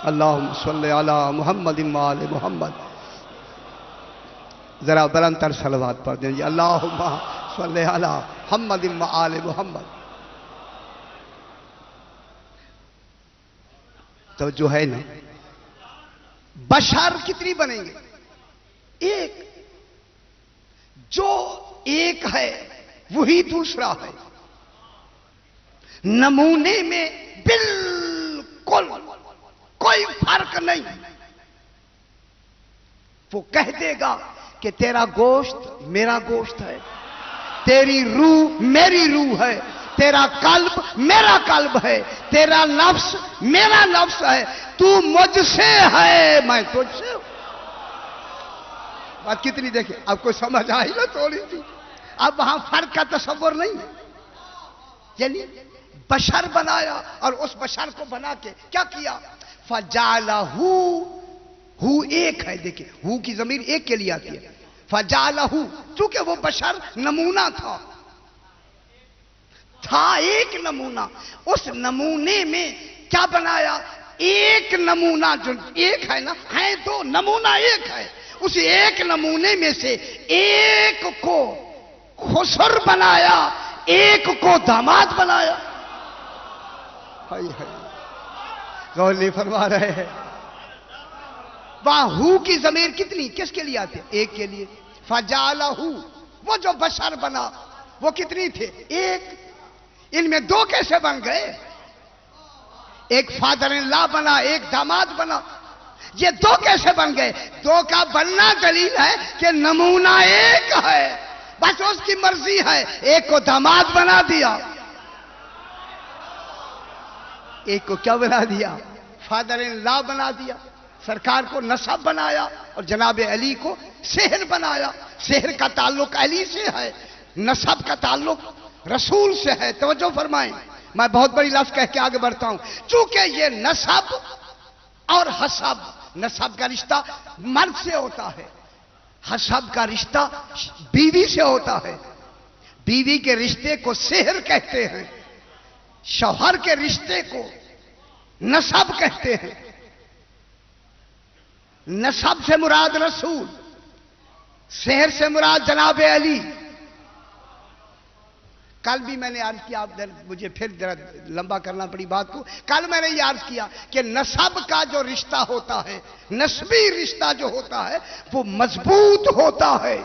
اللہم صلی علی محمد و آل محمد. ذرا بلند تر صلوات پڑھ دیں جی. اللہم صلی علی محمد و آل محمد. تو جو ہے نا بشر کتنی بنیں گے؟ ایک. جو ایک ہے وہی دوسرا ہے. نمونے میں بالکل کوئی فرق نہیں. وہ کہہ دے گا کہ تیرا گوشت میرا گوشت ہے، تیری روح میری روح ہے، تیرا قلب میرا قلب ہے، تیرا نفس میرا نفس ہے، تو مجھ سے ہے میں تجھ سے ہوں. بات کتنی دیکھیں. اب کوئی سمجھ آئی نا تھوڑی سی. اب وہاں فرق کا تصور نہیں ہے. یعنی بشر بنایا اور اس بشر کو بنا کے کیا کیا؟ فَجَعَلَهُ. ہو ایک ہے. دیکھیں ہو کی ضمیر ایک کے لیے آتی ہے. فَجَعَلَهُ چونکہ وہ بشر نمونہ تھا ایک نمونہ. اس نمونے میں کیا بنایا؟ ایک نمونہ. جو ایک ہے نا، ہے دو، نمونہ ایک ہے. اس ایک نمونے میں سے ایک کو خسر بنایا، ایک کو داماد بنایا. غور نہیں فرما رہے ہیں. وہاں ہو کی ضمیر کتنی کس کے لیے آتے؟ ایک کے لیے. فَجَعَلَهُ وہ جو بشر بنا وہ کتنی تھے؟ ایک. ان میں دو کیسے بن گئے؟ ایک فادر ان لا بنا، ایک داماد بنا. یہ دو کیسے بن گئے؟ دو کا بننا دلیل ہے کہ نمونہ ایک ہے، بس اس کی مرضی ہے. ایک کو داماد بنا دیا، ایک کو کیا بنا دیا؟ فادر ان لا بنا دیا. سرکار کو نسب بنایا اور جناب علی کو سحر بنایا. سحر کا تعلق علی سے ہے، نسب کا تعلق رسول سے ہے. توجہ فرمائیں. میں بہت بڑی لفظ کہہ کے آگے بڑھتا ہوں. چونکہ یہ نسب اور حسب، نسب کا رشتہ مرد سے ہوتا ہے، حسب کا رشتہ بیوی سے ہوتا ہے. بیوی کے رشتے کو سحر کہتے ہیں، شوہر کے رشتے کو نسب کہتے ہیں. نسب سے مراد رسول، سحر سے مراد جناب علی. کل بھی میں نے عرض کیا، مجھے پھر لمبا کرنا پڑی بات کو. کل میں نے یہ عرض کیا کہ نسب کا جو رشتہ ہوتا ہے، نسبی رشتہ جو ہوتا ہے وہ مضبوط ہوتا ہے.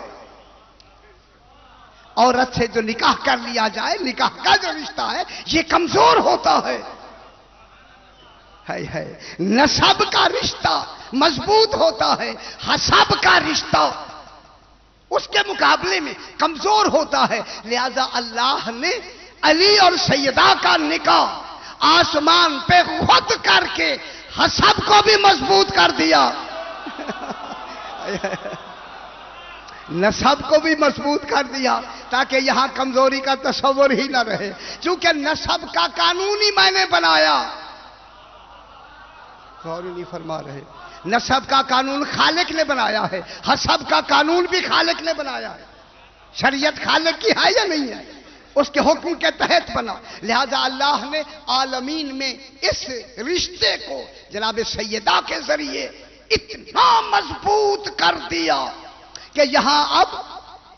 عورت سے جو نکاح کر لیا جائے، نکاح کا جو رشتہ ہے یہ کمزور ہوتا ہے. نسب کا رشتہ مضبوط ہوتا ہے، حسب کا رشتہ اس کے مقابلے میں کمزور ہوتا ہے. لہذا اللہ نے علی اور سیدہ کا نکاح آسمان پہ خود کر کے حسب کو بھی مضبوط کر دیا، نسب کو بھی مضبوط کر دیا، تاکہ یہاں کمزوری کا تصور ہی نہ رہے. چونکہ نسب کا قانون ہی میں نے بنایا. غور نہیں فرما رہے. نسب کا قانون خالق نے بنایا ہے، حسب کا قانون بھی خالق نے بنایا ہے. شریعت خالق کی ہے یا نہیں ہے؟ اس کے حکم کے تحت بنا. لہذا اللہ نے عالمین میں اس رشتے کو جناب سیدہ کے ذریعے اتنا مضبوط کر دیا کہ یہاں اب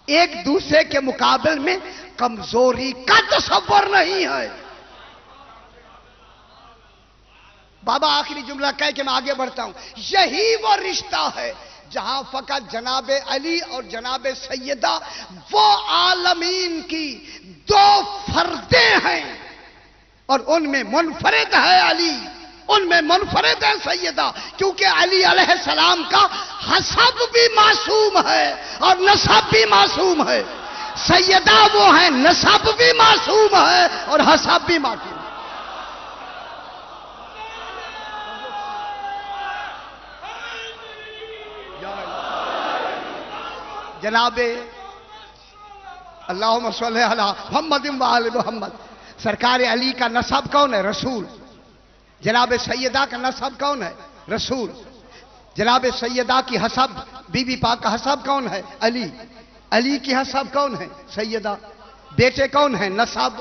ایک دوسرے کے مقابل میں کمزوری کا تصور نہیں ہے. بابا آخری جملہ کہہ کے میں آگے بڑھتا ہوں. یہی وہ رشتہ ہے جہاں فقط جناب علی اور جناب سیدہ وہ عالمین کی دو فردیں ہیں، اور ان میں منفرد ہے علی، ان میں منفرد ہے سیدہ. کیونکہ علی علیہ السلام کا حسب بھی معصوم ہے اور نسب بھی معصوم ہے. سیدہ وہ ہیں نسب بھی معصوم ہے اور حسب بھی معصوم ہے. جناب اللہم صلی علی محمد و آل محمد. سرکار علی کا نسب کون ہے؟ رسول. جناب سیدہ کا نسب کون ہے؟ رسول. جناب سیدہ کی حسب، بی بی پاک کا حسب کون ہے؟ علی. علی کی حسب کون ہے؟ سیدہ. بیٹے کون ہیں؟ نسب.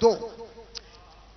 2।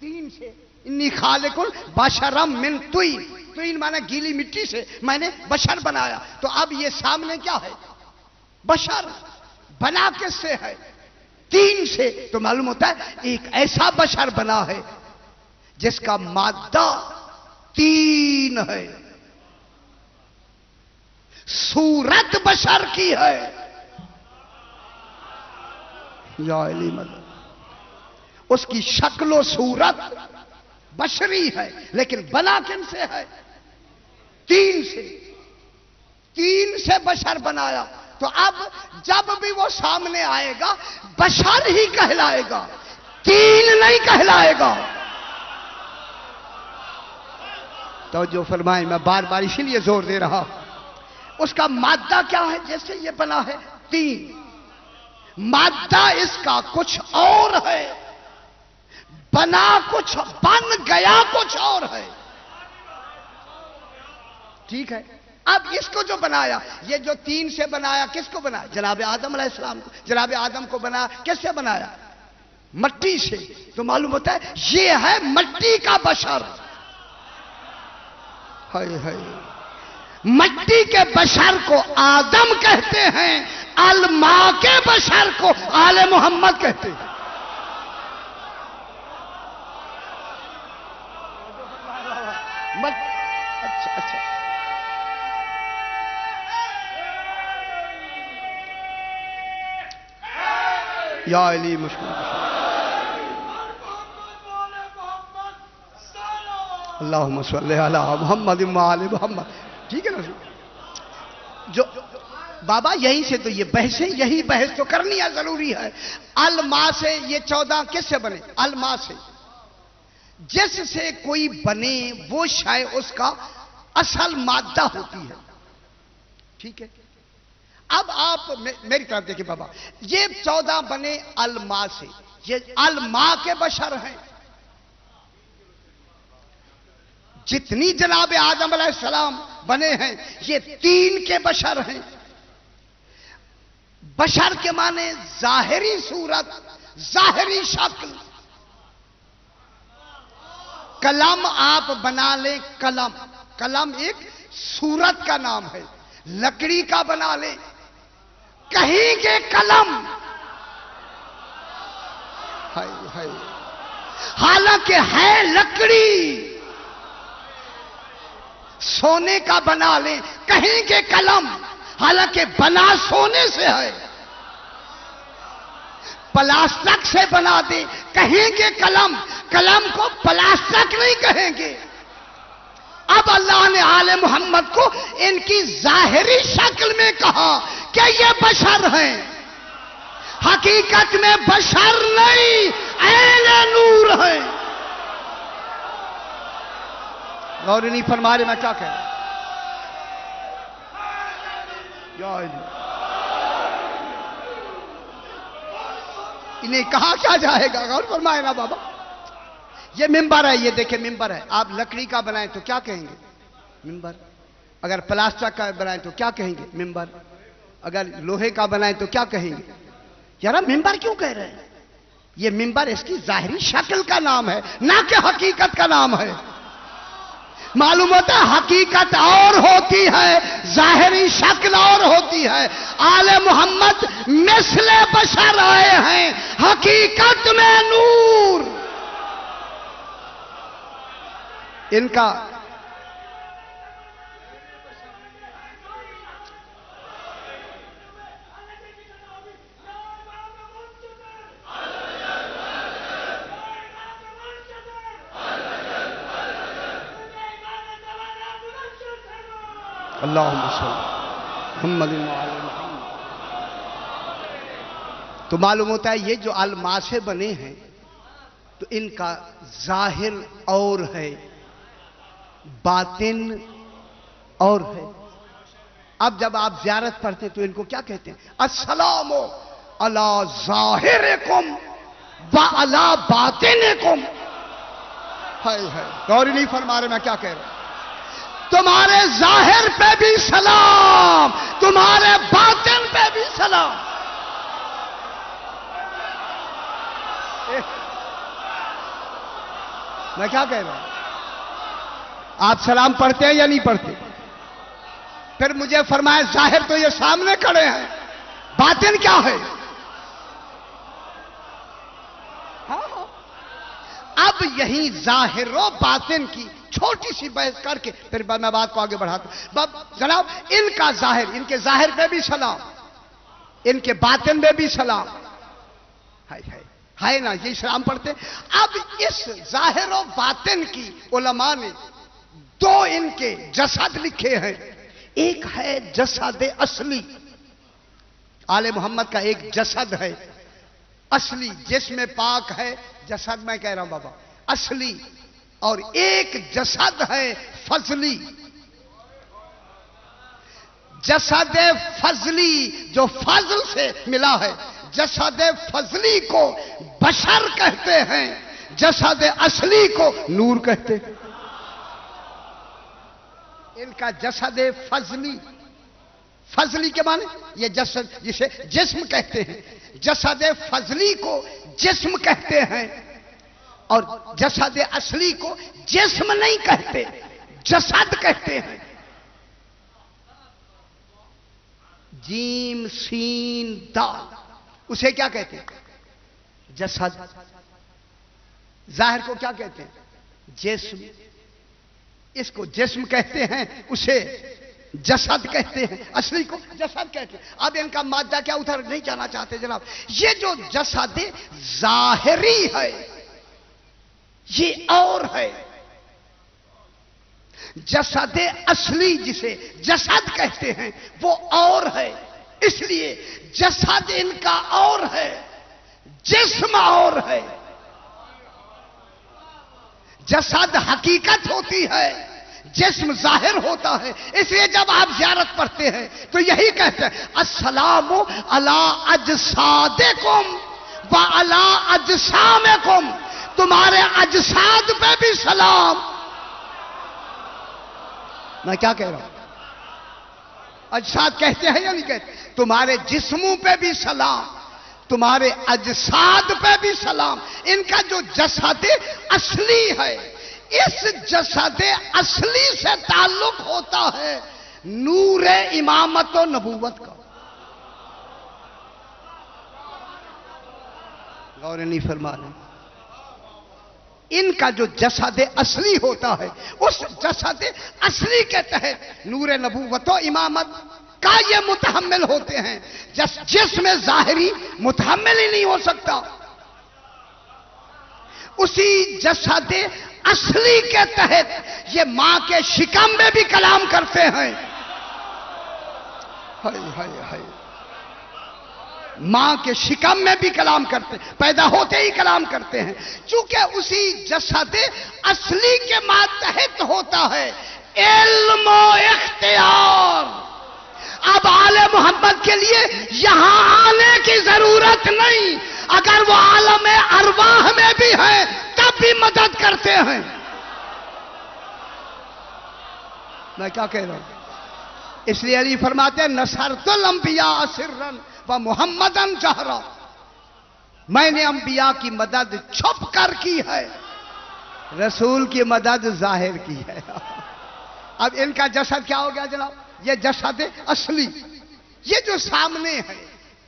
تین سے. انی خالق بشرم من طین. طین مانا گیلی مٹی سے میں نے بشر بنایا. تو اب یہ سامنے کیا ہے؟ بشر. بنا کس سے ہے؟ تین سے. تو معلوم ہوتا ہے ایک ایسا بشر بنا ہے جس کا مادہ تین ہے. صورت بشر کی ہے. یا علی مدد. اس کی شکل و صورت بشری ہے لیکن بنا کن سے ہے؟ تین سے. تین سے بشر بنایا. تو اب جب بھی وہ سامنے آئے گا بشر ہی کہلائے گا, تین نہیں کہلائے گا. تو جو فرمائے, میں بار بار اسی لیے زور دے رہا. اس کا مادہ کیا ہے؟ جیسے یہ بنا ہے تین, مادہ اس کا کچھ اور ہے, بنا کچھ, بن گیا کچھ اور ہے. ٹھیک ہے. اب اس کو جو بنایا, یہ جو تین سے بنایا کس کو بنایا؟ جناب آدم علیہ السلام کو. جناب آدم کو بنایا کس سے بنایا؟ مٹی سے. تو معلوم ہوتا ہے یہ ہے مٹی کا بشر. ہائے ہائے. مٹی کے بشر کو آدم کہتے ہیں, الماء کے بشر کو آل محمد کہتے ہیں. اچھا اچھا. یا علی مشکل. اللہم صلی علی محمد وآل محمد. ٹھیک ہے نا. جو بابا یہیں سے تو یہ بحثیں, یہی بحث تو کرنی ہے, ضروری ہے. الماء سے یہ 14 کس سے بنے؟ الماء سے. جس سے کوئی بنے وہ شے اس کا اصل مادہ ہوتی ہے. ٹھیک ہے. اب آپ میری طرف دیکھیں بابا, یہ 14 بنے الماء سے. یہ الماء کے بشر ہیں. جتنی جناب آدم علیہ السلام بنے ہیں یہ تین کے بشر ہیں. بشر کے معنی ظاہری صورت, ظاہری شکل. قلم آپ بنا لیں, قلم, قلم ایک صورت کا نام ہے. لکڑی کا بنا لیں, کہیں گے قلم, حالانکہ ہے لکڑی. سونے کا بنا لیں, کہیں گے قلم, حالانکہ بنا سونے سے ہے. پلاسٹک سے بنا دیں, کہیں گے قلم, قلم کو پلاسٹک نہیں کہیں گے. اب اللہ نے آل محمد کو ان کی ظاہری شکل میں کہا کہ یہ بشر ہیں. حقیقت میں بشر نہیں, اہل نور ہیں. غور نہیں فرما رہے میں کیا کہہ رہا ہوں. انہیں کہا کیا جائے گا؟ غور فرمائے نا بابا. یہ ممبر ہے, یہ دیکھیں ممبر ہے. آپ لکڑی کا بنائیں تو کیا کہیں گے؟ ممبر. اگر پلاسٹک کا بنائیں تو کیا کہیں گے؟ ممبر. اگر لوہے کا بنائیں تو کیا کہیں گے؟ یار ممبر کیوں کہہ رہے ہیں؟ یہ ممبر اس کی ظاہری شکل کا نام ہے, نہ کہ حقیقت کا نام ہے. معلوم ہوتا ہے حقیقت اور ہوتی ہے, ظاہری شکل اور ہوتی ہے. آل محمد مثل بشر آئے ہیں, حقیقت میں نور. ان کا اللہم صلی محمد وعلی محمد. تو معلوم ہوتا ہے یہ جو الماء سے بنے ہیں تو ان کا ظاہر اور ہے, باطن اور ہے. اب جب آپ زیارت پڑھتے ہیں تو ان کو کیا کہتے ہیں؟ السلام علی ظاہرکم وعلی باطنکم. غور نہیں فرما رہے میں کیا کہہ رہا ہوں. تمہارے ظاہر پہ بھی سلام, تمہارے باطن پہ بھی سلام. میں کیا کہہ رہا ہوں؟ آپ سلام پڑھتے ہیں یا نہیں پڑھتے؟ پھر مجھے فرمائے ظاہر تو یہ سامنے کھڑے ہیں، باطن کیا ہے؟ اب یہی ظاہر و باطن کی چھوٹی سی بحث کر کے پھر میں بات کو آگے بڑھاتا ہوں۔ جناب ان کا ظاہر، ان کے ظاہر پہ بھی سلام، ان کے باطن میں بھی سلام ہے نا، یہ سلام پڑھتے۔ اب اس ظاہر و باطن کی علماء نے دو ان کے جسد لکھے ہیں، ایک ہے جسد اصلی، آل محمد کا ایک جسد ہے اصلی، جسم پاک ہے جسد، میں کہہ رہا ہوں بابا اصلی، اور ایک جسد ہے فضلی، جسد فضلی جو فضل سے ملا ہے، جسد فضلی کو بشر کہتے ہیں، جسد اصلی کو نور کہتے ہیں۔ ان کا جسد فضلی، فضلی کے معنی یہ جسد جسے جسم کہتے ہیں، جسد فضلی کو جسم کہتے ہیں، اور جسد اصلی کو جسم نہیں کہتے، جسد کہتے ہیں۔ جیم سین دال، اسے کیا کہتے ہیں؟ جسد۔ ظاہر کو کیا کہتے ہیں؟ جسم۔ اس کو جسم کہتے ہیں، اسے جسد کہتے ہیں، اصلی کو جسد کہتے ہیں۔ اب ان کا مادہ کیا ادھر نہیں جانا چاہتے جناب۔ یہ جو جسد ظاہری ہے یہ اور ہے، جسد اصلی جسے جسد کہتے ہیں وہ اور ہے، اس لیے جسد ان کا اور ہے، جسم اور ہے۔ جسد حقیقت ہوتی ہے، جسم ظاہر ہوتا ہے، اس لیے جب آپ زیارت پڑھتے ہیں تو یہی کہتے ہیں السلام علی اجسادکم و علی اجسامکم، تمہارے اجساد پہ بھی سلام۔ میں کیا کہہ رہا ہوں؟ اجساد کہتے ہیں یا نہیں کہتے؟ تمہارے جسموں پہ بھی سلام، تمہارے اجساد پہ بھی سلام۔ ان کا جو جسد اصلی ہے، اس جسد اصلی سے تعلق ہوتا ہے نور امامت و نبوت کا۔ غور نہیں فرما رہے؟ ان کا جو جسد اصلی ہوتا ہے، اس جسد اصلی کے تحت نور نبوت و امامت کا یہ متحمل ہوتے ہیں۔ جسم ظاہری متحمل ہی نہیں ہو سکتا۔ اسی جسد اصلی کے تحت یہ ماں کے شکم میں بھی کلام کرتے ہیں۔ ماں کے شکم میں بھی کلام کرتے ہیں، پیدا ہوتے ہی کلام کرتے ہیں، چونکہ اسی جسد اصلی کے ماتحت ہوتا ہے علم و اختیار۔ اب آل محمد کے لیے یہاں آنے کی ضرورت نہیں، اگر وہ عالم ارواح میں بھی ہے تب بھی مدد کرتے ہیں۔ میں کیا کہہ رہا ہوں؟ اس لیے علی فرماتے ہیں نصرت الانبیاء سرا و محمدن جہرا، میں نے انبیاء کی مدد چھپ کر کی ہے، رسول کی مدد ظاہر کی ہے۔ اب ان کا جسد کیا ہو گیا جناب؟ یہ جسد اصلی، یہ جو سامنے ہے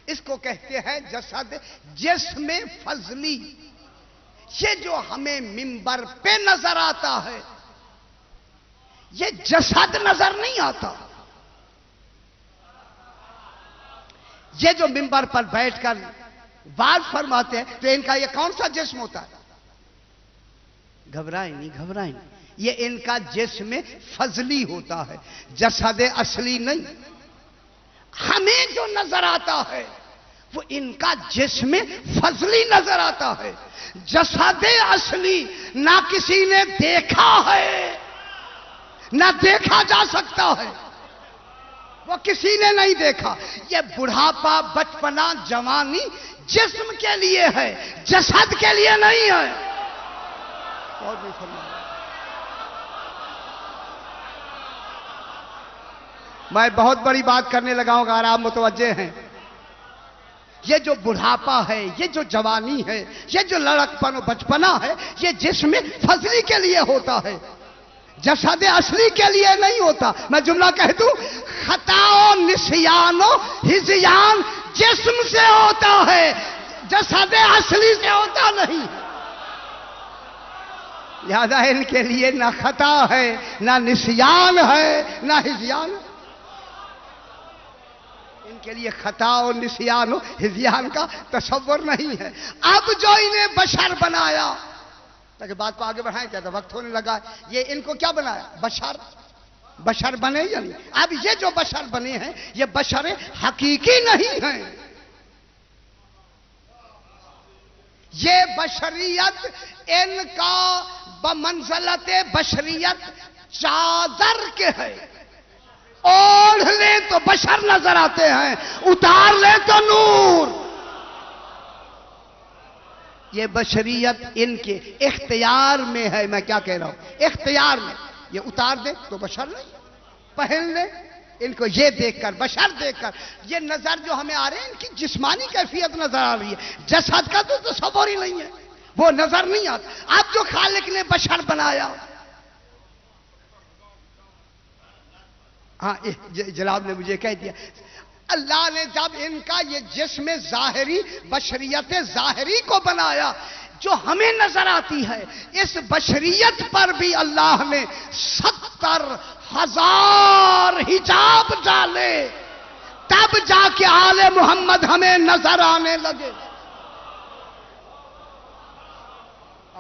اس کو کہتے ہیں جسد جسم فضلی۔ یہ جو ہمیں منبر پہ نظر آتا ہے یہ جسد نظر نہیں آتا۔ یہ جو منبر پر بیٹھ کر بات فرماتے ہیں تو ان کا یہ کون سا جسم ہوتا ہے؟ گھبرائیں نہیں، گھبرائیں نہیں، یہ ان کا جسم فضلی ہوتا ہے، جسد اصلی نہیں۔ ہمیں جو نظر آتا ہے وہ ان کا جسم فضلی نظر آتا ہے۔ جسد اصلی نہ کسی نے دیکھا ہے نہ دیکھا جا سکتا ہے، وہ کسی نے نہیں دیکھا۔ یہ بڑھاپا، بچپنا، جوانی جسم کے لیے ہے، جسد کے لیے نہیں ہے۔ اور بھی فرمائیں۔ میں بہت بڑی بات کرنے لگا ہوں، اگر آپ متوجہ ہیں یہ جو بڑھاپا ہے، یہ جو جوانی ہے، یہ جو لڑکپن و بچپنا ہے، یہ جسم فضلی کے لیے ہوتا ہے، جسد اصلی کے لیے نہیں ہوتا۔ میں جملہ کہہ دوں، خطا و نسیان و ہذیان جسم سے ہوتا ہے، جسد اصلی سے ہوتا نہیں۔ لہذا ان کے لیے نہ خطا ہے، نہ نسیان ہے، نہ ہذیان۔ ان کے لیے خطا و نسیان و ہذیان کا تصور نہیں ہے۔ اب جو انہیں بشر بنایا، تاکہ بات کو آگے بڑھائیں کیا، تو وقت ہونے لگا ہے، یہ ان کو کیا بنایا؟ بشر بنے یا نہیں؟ اب یہ جو بشر بنے ہیں، یہ بشر حقیقی نہیں ہیں، یہ بشریت ان کا بمنزلت بشریت چادر کے ہے، اوڑھ لیں تو بشر نظر آتے ہیں، اتار لیں تو نور۔ یہ بشریت ان کے اختیار میں ہے، میں کیا کہہ رہا ہوں، اختیار میں۔ یہ اتار دیں تو بشر نہیں، پہن لیں ان کو یہ دیکھ کر، بشر دیکھ کر، یہ نظر جو ہمیں آ رہے ہیں ان کی جسمانی کیفیت نظر آ رہی ہے، جسد کا تو تصور ہی نہیں ہے، وہ نظر نہیں آتا۔ اب جو خالق نے بشر بنایا، ہاں جناب نے مجھے کہہ دیا، اللہ نے جب ان کا یہ جسم ظاہری، بشریت ظاہری کو بنایا جو ہمیں نظر آتی ہے، اس بشریت پر بھی اللہ نے 70,000 حجاب ڈالے، تب جا کے آل محمد ہمیں نظر آنے لگے۔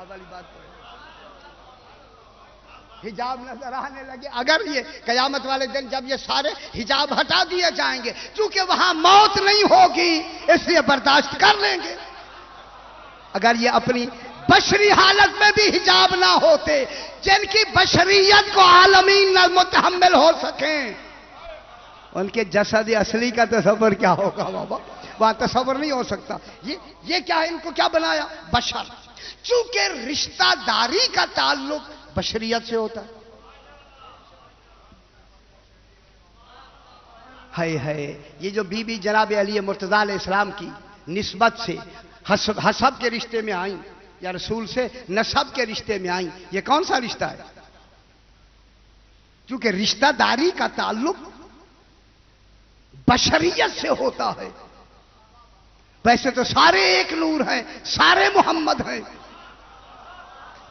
والی بات حجاب نظر آنے لگے۔ اگر یہ قیامت والے دن جب یہ سارے حجاب ہٹا دیے جائیں گے، چونکہ وہاں موت نہیں ہوگی اس لیے برداشت کر لیں گے۔ اگر یہ اپنی بشری حالت میں بھی حجاب نہ ہوتے، جن کی بشریت کو عالمین نہ متحمل ہو سکیں، ان کے جسد اصلی کا تصور کیا ہوگا بابا؟ وہاں تصور نہیں ہو سکتا۔ یہ کیا ہے، ان کو کیا بنایا؟ بشر۔ چونکہ رشتہ داری کا تعلق بشریت سے ہوتا ہے۔ یہ جو بی بی جناب علی مرتضیٰ علیہ السلام کی نسبت سے حسب کے رشتے میں آئیں، یا رسول سے نسب کے رشتے میں آئیں، یہ کون سا رشتہ ہے؟ کیونکہ رشتہ داری کا تعلق بشریت سے ہوتا ہے۔ ویسے تو سارے ایک نور ہیں، سارے محمد ہیں،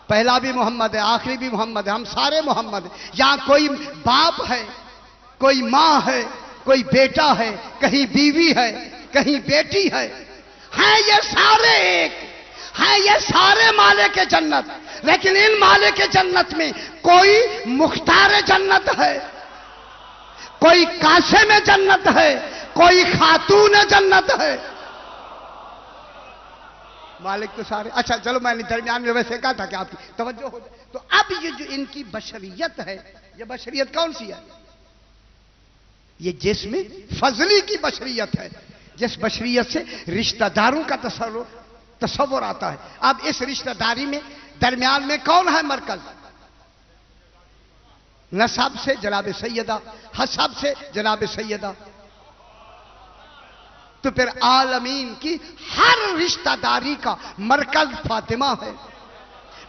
پہلا بھی محمد ہے، آخری بھی محمد ہے، ہم سارے محمد ہیں۔ یہاں کوئی باپ ہے، کوئی ماں ہے، کوئی بیٹا ہے، کہیں بیوی ہے، کہیں بیٹی ہے، ہیں یہ سارے ایک ہیں، یہ سارے مالک جنت۔ لیکن ان مالک جنت میں کوئی مختار جنت ہے، کوئی قاسم جنت ہے، کوئی خاتون جنت ہے۔ مالک تو سارے۔ اچھا چلو، میں نے درمیان میں ویسے کہا تھا کہ آپ کی توجہ ہو جائے۔ تو اب یہ جو ان کی بشریت ہے، یہ بشریت کون سی ہے؟ یہ جسم فضلی کی بشریت ہے، جس بشریت سے رشتہ داروں کا تصور آتا ہے۔ اب اس رشتہ داری میں درمیان میں کون ہے مرکز؟ نسب سے جناب سیدہ، حسب سے جناب سیدہ، تو پھر عالمین کی ہر رشتہ داری کا مرکز فاطمہ ہے۔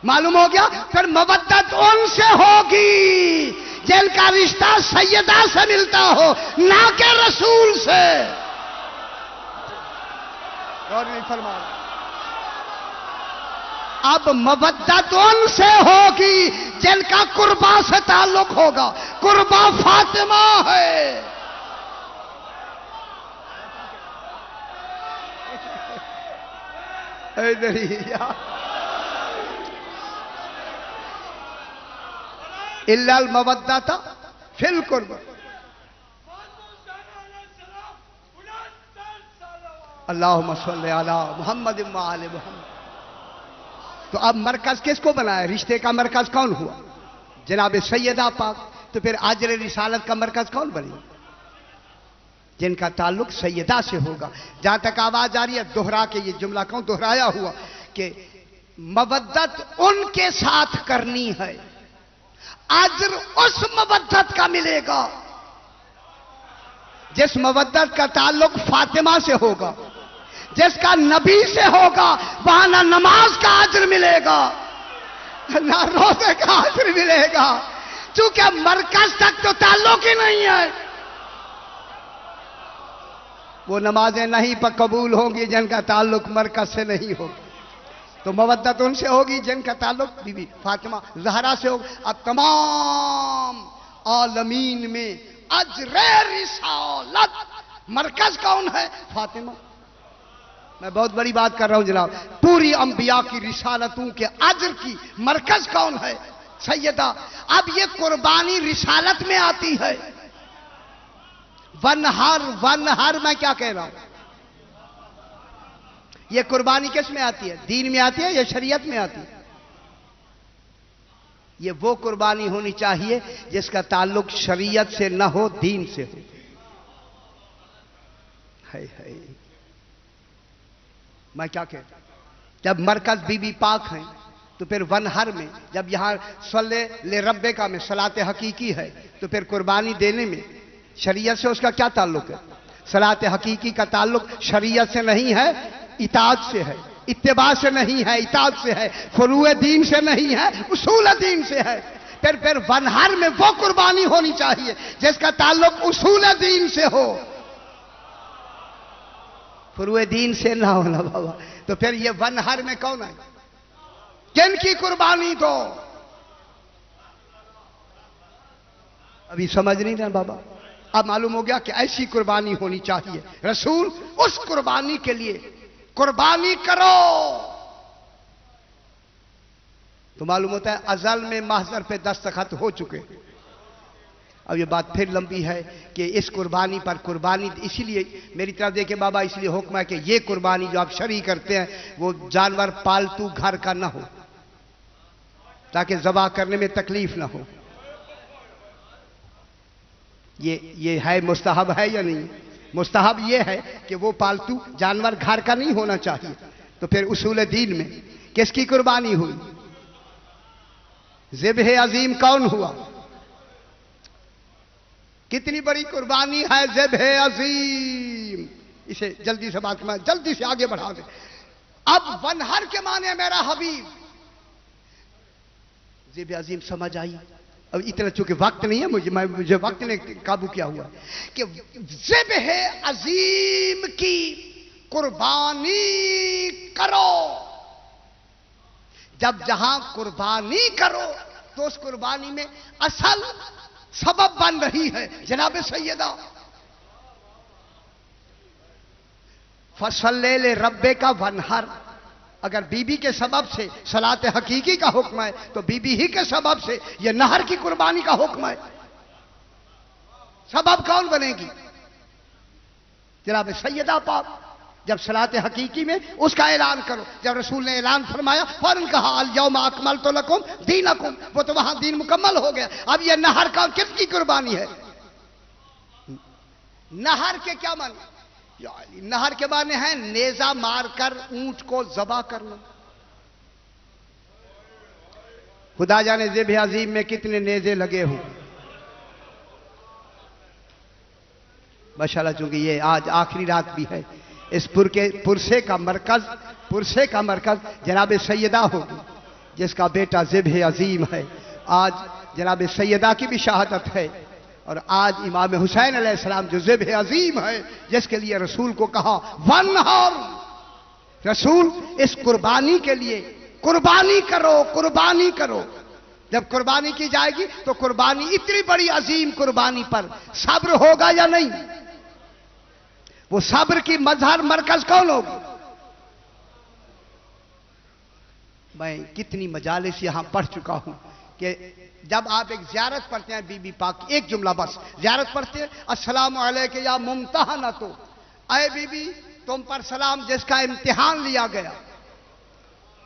معلوم ہو گیا؟ پھر مودت ان سے ہوگی جن کا رشتہ سیدہ سے ملتا ہو، نہ کہ رسول سے۔ اور نہیں فرما رہا، اب مودت ان سے ہوگی جن کا قربا سے تعلق ہوگا، قربا فاطمہ ہے۔ الا المودۃ فی القربہ۔ اللہم صلی علی محمد وآل محمد۔ تو اب مرکز کس کو بنایا؟ رشتے کا مرکز کون ہوا؟ جناب سیدہ پاک۔ تو پھر آجر رسالت کا مرکز کون بنی؟ جن کا تعلق سیدہ سے ہوگا۔ جہاں تک آواز آ رہی ہے، دہرا کے یہ جملہ کیوں دہرایا ہوا کہ مودت ان کے ساتھ کرنی ہے، اجر اس مودت کا ملے گا جس مودت کا تعلق فاطمہ سے ہوگا۔ جس کا نبی سے ہوگا وہاں نہ نماز کا اجر ملے گا نہ روزے کا اجر ملے گا، چونکہ مرکز تک تو تعلق ہی نہیں ہے۔ وہ نمازیں نہیں پر قبول ہوں گی جن کا تعلق مرکز سے نہیں ہوگا، تو مودت ان سے ہوگی جن کا تعلق بی بی فاطمہ زہرا سے ہوگا۔ اب تمام عالمین میں اجر رسالت مرکز کون ہے؟ فاطمہ۔ میں بہت بڑی بات کر رہا ہوں جناب، پوری انبیاء کی رسالتوں کے اجر کی مرکز کون ہے؟ سیدہ۔ اب یہ قربانی رسالت میں آتی ہے، ونہر میں کیا کہہ رہا ہوں، یہ قربانی کس میں آتی ہے؟ دین میں آتی ہے یا شریعت میں آتی ہے؟ یہ وہ قربانی ہونی چاہیے جس کا تعلق شریعت سے نہ ہو، دین سے ہو۔ میں کیا کہتا ہوں، جب مرکز بی بی پاک ہیں تو پھر ونہر میں، جب یہاں صلی لربے کا میں صلاۃ حقیقی ہے تو پھر قربانی دینے میں شریعت سے اس کا کیا تعلق ہے؟ صلاۃ حقیقی کا تعلق شریعت سے نہیں ہے، اطاعت سے ہے، اتباع سے نہیں ہے، اطاعت سے ہے، فروع دین سے نہیں ہے، اصول دین سے ہے۔ پھر ونہر میں وہ قربانی ہونی چاہیے جس کا تعلق اصول دین سے ہو، فروع دین سے نہ ہونا بابا۔ تو پھر یہ ونہر میں کون ہے؟ کن کی قربانی دو؟ ابھی سمجھ نہیں رہا بابا۔ اب معلوم ہو گیا کہ ایسی قربانی ہونی چاہیے، رسول اس قربانی کے لیے قربانی کرو۔ تو معلوم ہوتا ہے ازل میں محضر پہ دستخط ہو چکے۔ اب یہ بات پھر لمبی ہے کہ اس قربانی پر قربانی، اسی لیے میری طرف دیکھیں بابا، اس لیے حکم ہے کہ یہ قربانی جو آپ شرعی کرتے ہیں وہ جانور پالتو گھر کا نہ ہو، تاکہ ذبح کرنے میں تکلیف نہ ہو۔ یہ ہے مستحب ہے یا نہیں؟ مستحب یہ ہے کہ وہ پالتو جانور گھر کا نہیں ہونا چاہیے۔ تو پھر اصول دین میں کس کی قربانی ہوئی؟ ذبح عظیم کون ہوا؟ کتنی بڑی قربانی ہے ذبح عظیم۔ اسے جلدی سے بات میں جلدی سے آگے بڑھا دیں۔ اب ونہر کے معنی میرا حبیب، ذبح عظیم سمجھ آئی؟ اب اتنا چونکہ وقت نہیں ہے مجھے وقت نے قابو کیا ہوا کہ ذبح عظیم کی قربانی کرو۔ جب جہاں قربانی کرو تو اس قربانی میں اصل سبب بن رہی ہے جناب سیدہ فصل لربے کا ونہر۔ اگر بی بی کے سبب سے صلاۃ حقیقی کا حکم ہے تو بی بی ہی کے سبب سے یہ نہر کی قربانی کا حکم ہے۔ سبب کون بنے گی؟ جناب سیدہ پاک۔ جب صلاۃ حقیقی میں اس کا اعلان کرو، جب رسول نے اعلان فرمایا فوراً کہا الیوم اکملت لکم دینکم، وہ تو وہاں دین مکمل ہو گیا۔ اب یہ نہر کا کس کی قربانی ہے؟ نہر کے کیا معنی؟ نہر کے معنی ہیں نیزہ مار کر اونٹ کو ذبح کرنا۔ خدا جانے ذبح عظیم میں کتنے نیزے لگے ہوں۔ ماشاءاللہ چونکہ یہ آج آخری رات بھی ہے، اس پرسے کا مرکز جناب سیدہ ہوگی جس کا بیٹا ذبح عظیم ہے۔ آج جناب سیدہ کی بھی شہادت ہے، اور آج امام حسین علیہ السلام جو ذبح عظیم ہے جس کے لیے رسول کو کہا ونہر، رسول اس قربانی کے لیے قربانی کرو۔ جب قربانی کی جائے گی تو قربانی اتنی بڑی عظیم قربانی پر صبر ہوگا یا نہیں؟ وہ صبر کی مظہر مرکز کون ہوگا؟ میں کتنی مجالس یہاں پڑھ چکا ہوں کہ جب آپ ایک زیارت پڑھتے ہیں بی بی پاک، ایک جملہ بس زیارت پڑھتے ہیں السلام علیک یا ممتحنۃ، اے بی بی تم پر سلام جس کا امتحان لیا گیا۔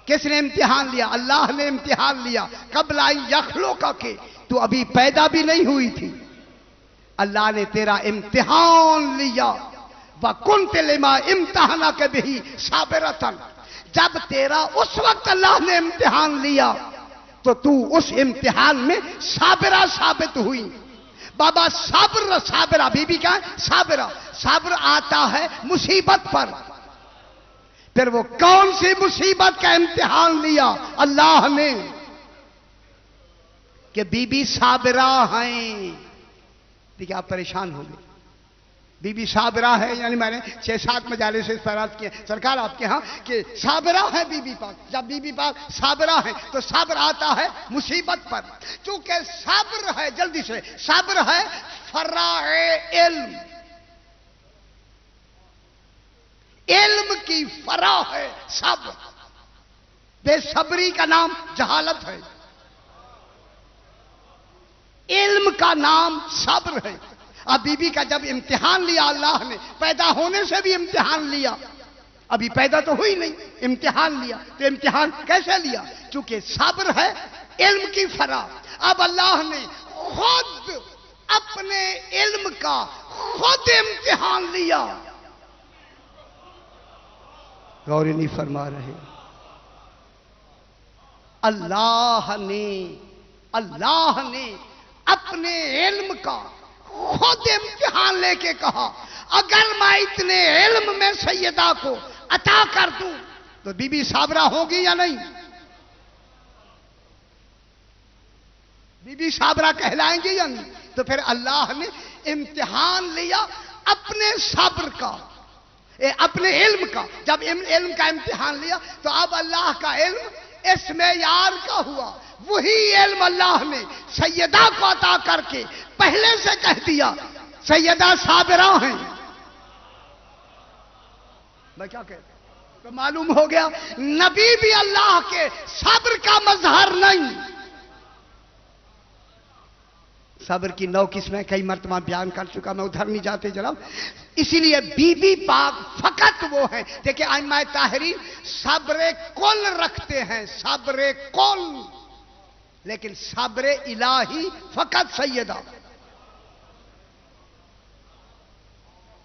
کس نے امتحان لیا؟ اللہ نے امتحان لیا۔ قبل ان یخلقک، تو ابھی پیدا بھی نہیں ہوئی تھی، اللہ نے تیرا امتحان لیا۔ وَكُنْتَ لِمَا امْتَحَنَكَ بِهِ صَابِرَةً، جب تیرا اس وقت اللہ نے امتحان لیا تو تو اس امتحان میں صابرہ ثابت ہوئی۔ بابا صابرہ بی بی کیا ہے؟ صابرہ آتا ہے مصیبت پر، پھر وہ کون سی مصیبت کا امتحان لیا اللہ نے کہ بی بی صابرہ ہیں. دیکھیں آپ پریشان ہو گئے. بی بی صابرہ ہے، یعنی میں نے 6-7 مجالس سے اس پر عرض کیے سرکار آپ کے ہاں کہ صابرہ ہے بی بی پاک. جب بی بی پاک صابرہ ہے تو صبر آتا ہے مصیبت پر. چونکہ صبر ہے، جلدی سے صبر ہے فرع علم، علم کی فرع ہے صبر. بے صبری کا نام جہالت ہے، علم کا نام صبر ہے. اب بی بی کا جب امتحان لیا اللہ نے، پیدا ہونے سے بھی امتحان لیا، ابھی پیدا تو ہوئی نہیں، امتحان لیا. تو امتحان کیسے لیا؟ چونکہ صبر ہے علم کی فرع. اب اللہ نے خود اپنے علم کا خود امتحان لیا. غور نہیں فرما رہے. اللہ نے اپنے علم کا خود امتحان لے کے کہا اگر میں اتنے علم میں سیدہ کو عطا کر دوں تو بی بی صابرہ ہوگی یا نہیں؟ بی بی صابرہ کہلائیں گی یا نہیں؟ تو پھر اللہ نے امتحان لیا اپنے صبر کا، اپنے علم کا. جب علم کا امتحان لیا تو اب اللہ کا علم اس معیار کا ہوا. وہی علم اللہ نے سیدہ کو عطا کر کے پہلے سے کہہ دیا سیدہ صابرہ ہیں. میں کیا کہتا ہوں؟ تو معلوم ہو گیا نبی بھی اللہ کے صبر کا مظہر نہیں. صبر کی 9 قسمیں کئی مرتبہ بیان کر چکا، میں ادھر نہیں جاتے جناب. اسی لیے بی بی پاک فقط وہ ہیں. دیکھیں ائمہ طاہرین صبر کل رکھتے ہیں، صبر کل، لیکن صبر الہی فقط سیدہ.